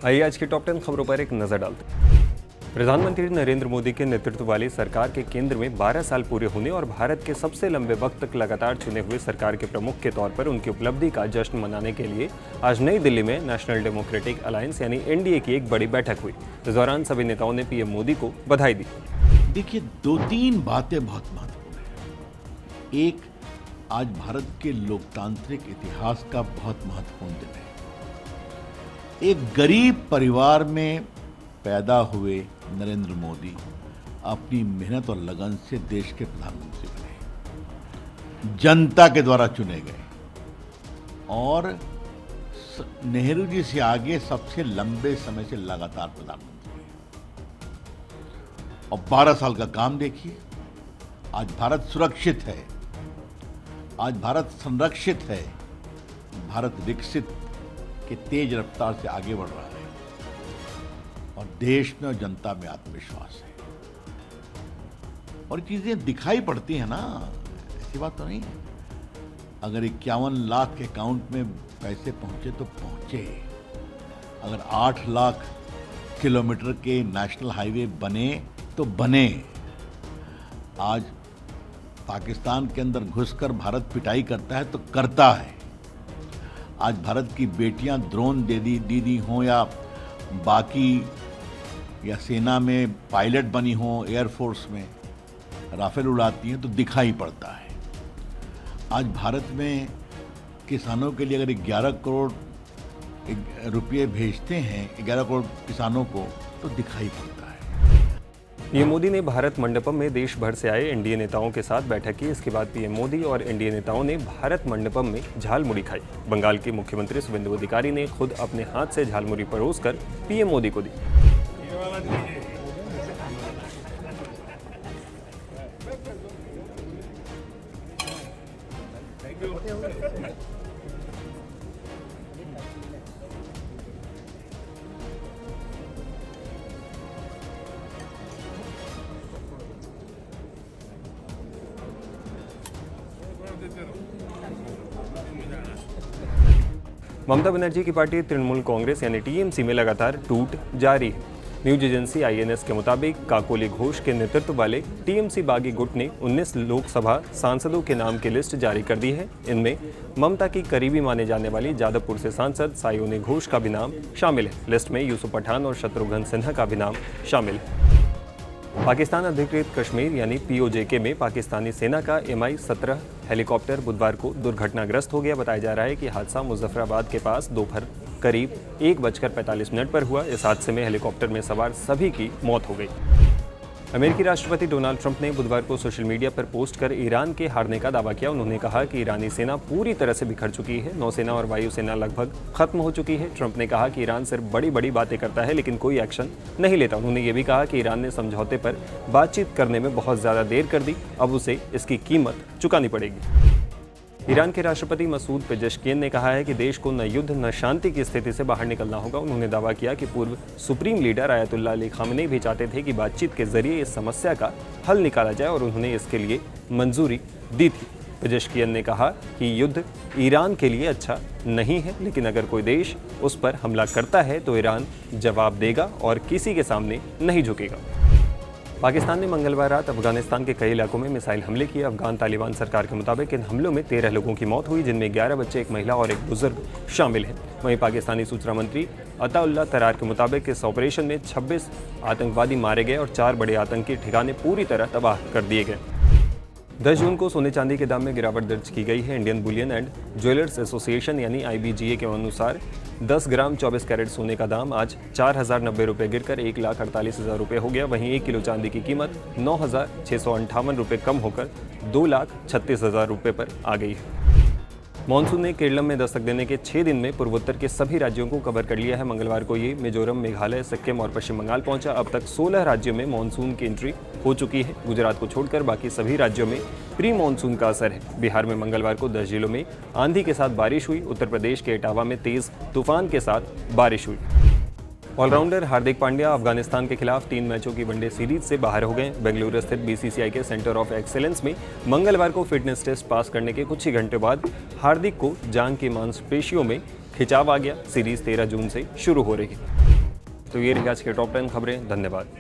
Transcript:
आइए आज की टॉप 10 खबरों पर एक नजर डालते हैं। प्रधानमंत्री नरेंद्र मोदी के नेतृत्व वाली सरकार के केंद्र में 12 साल पूरे होने और भारत के सबसे लंबे वक्त तक लगातार चुने हुए सरकार के प्रमुख के तौर पर उनकी उपलब्धि का जश्न मनाने के लिए आज नई दिल्ली में नेशनल डेमोक्रेटिक अलायंस यानी एनडीए की एक बड़ी बैठक हुई। इस दौरान सभी नेताओं ने पीएम मोदी को बधाई दी। देखिए, 2-3 बातें बहुत महत्वपूर्ण है। एक, आज भारत के लोकतांत्रिक इतिहास का बहुत महत्वपूर्ण दिन है। एक गरीब परिवार में पैदा हुए नरेंद्र मोदी अपनी मेहनत और लगन से देश के प्रधानमंत्री बने, जनता के द्वारा चुने गए और नेहरू जी से आगे सबसे लंबे समय से लगातार प्रधानमंत्री और 12 साल का काम देखिए। आज भारत सुरक्षित है, आज भारत संरक्षित है, भारत विकसित के तेज रफ्तार से आगे बढ़ रहा है और देश में और जनता में आत्मविश्वास है और चीजें दिखाई पड़ती हैं ना, ऐसी बात तो नहीं है। अगर 51 लाख के अकाउंट में पैसे पहुंचे तो पहुंचे, अगर 8 लाख किलोमीटर के नेशनल हाईवे बने तो बने। आज पाकिस्तान के अंदर घुसकर भारत पिटाई करता है तो करता है। आज भारत की बेटियां ड्रोन दीदी हों या बाकी या सेना में पायलट बनी हों, एयरफोर्स में राफेल उड़ाती हैं तो दिखाई पड़ता है। आज भारत में किसानों के लिए अगर 11 करोड़ रुपये भेजते हैं 11 करोड़ किसानों को तो दिखाई पड़ता है। पीएम मोदी ने भारत मंडपम में देश भर से आए एनडीए नेताओं के साथ बैठक की। इसके बाद पीएम मोदी और एनडीए नेताओं ने भारत मंडपम में झालमुड़ी खाई। बंगाल के मुख्यमंत्री शुवेंदु अधिकारी ने खुद अपने हाथ से झालमुड़ी परोसकर पीएम मोदी को दी। ममता बनर्जी की पार्टी तृणमूल कांग्रेस यानी टीएमसी में लगातार टूट जारी है। न्यूज एजेंसी आईएनएस के मुताबिक काकोली घोष के नेतृत्व वाले टीएमसी बागी गुट ने 19 लोकसभा सांसदों के नाम की लिस्ट जारी कर दी है। इनमें ममता की करीबी माने जाने वाली जादवपुर से सांसद सायोनी घोष का भी नाम शामिल है। लिस्ट में यूसुफ पठान और शत्रुघ्न सिन्हा का भी नाम शामिल है। पाकिस्तान अधिकृत कश्मीर यानी पीओजेके में पाकिस्तानी सेना का MI-17 हेलीकॉप्टर बुधवार को दुर्घटनाग्रस्त हो गया। बताया जा रहा है कि हादसा मुजफ्फराबाद के पास दोपहर करीब 1:45 पर हुआ। इस हादसे में हेलीकॉप्टर में सवार सभी की मौत हो गई। अमेरिकी राष्ट्रपति डोनाल्ड ट्रंप ने बुधवार को सोशल मीडिया पर पोस्ट कर ईरान के हारने का दावा किया। उन्होंने कहा कि ईरानी सेना पूरी तरह से बिखर चुकी है, नौसेना और वायुसेना लगभग खत्म हो चुकी है। ट्रंप ने कहा कि ईरान सिर्फ बड़ी बड़ी बातें करता है लेकिन कोई एक्शन नहीं लेता। उन्होंने ये भी कहा कि ईरान ने समझौते पर बातचीत करने में बहुत ज़्यादा देर कर दी, अब उसे इसकी कीमत चुकानी पड़ेगी। ईरान के राष्ट्रपति मसूद पेजेश्कियन ने कहा है कि देश को न युद्ध न शांति की स्थिति से बाहर निकलना होगा। उन्होंने दावा किया कि पूर्व supreme leader Ayatollah Ali Khamenei भी चाहते थे कि बातचीत के जरिए इस समस्या का हल निकाला जाए और उन्होंने इसके लिए मंजूरी दी थी। पेजेश्कियन ने कहा कि युद्ध ईरान के लिए अच्छा नहीं है, लेकिन अगर कोई देश उस पर हमला करता है तो ईरान जवाब देगा और किसी के सामने नहीं झुकेगा। पाकिस्तान ने मंगलवार रात अफगानिस्तान के कई इलाकों में मिसाइल हमले किए। अफगान तालिबान सरकार के मुताबिक इन हमलों में 13 लोगों की मौत हुई, जिनमें 11 बच्चे, एक महिला और एक बुजुर्ग शामिल हैं। वहीं पाकिस्तानी सूचना मंत्री अताउल्लाह तरार के मुताबिक इस ऑपरेशन में 26 आतंकवादी मारे गए और 4 बड़े आतंकी ठिकाने पूरी तरह तबाह कर दिए गए। 10 जून को सोने चांदी के दाम में गिरावट दर्ज की गई है। Indian Boolean and jewellers association यानी IBGA के अनुसार 10 ग्राम 24 कैरेट सोने का दाम आज 4,090 रुपये गिरकर 1,48,000 रुपये हो गया। वहीं 1 किलो चांदी की कीमत 9,658 रुपये कम होकर 2,36,000 रुपये पर आ गई है। मॉनसून ने केरलम में दस्तक देने के 6 दिन में पूर्वोत्तर के सभी राज्यों को कवर कर लिया है। मंगलवार को ये मिजोरम, मेघालय, सिक्किम और पश्चिम बंगाल पहुंचा। अब तक 16 राज्यों में मॉनसून की एंट्री हो चुकी है। गुजरात को छोड़कर बाकी सभी राज्यों में प्री मॉनसून का असर है। बिहार में मंगलवार को 10 जिलों में आंधी के साथ बारिश हुई। उत्तर प्रदेश के इटावा में तेज तूफान के साथ बारिश हुई। ऑलराउंडर हार्दिक पांड्या अफगानिस्तान के खिलाफ 3 मैचों की वनडे सीरीज से बाहर हो गए। बेंगलुरु स्थित BCCI के सेंटर ऑफ एक्सीलेंस में मंगलवार को फिटनेस टेस्ट पास करने के कुछ ही घंटे बाद हार्दिक को जांघ की मांसपेशियों में खिंचाव आ गया। सीरीज 13 जून से शुरू हो रही है। तो ये रही आज के टॉप 10 खबरें। धन्यवाद।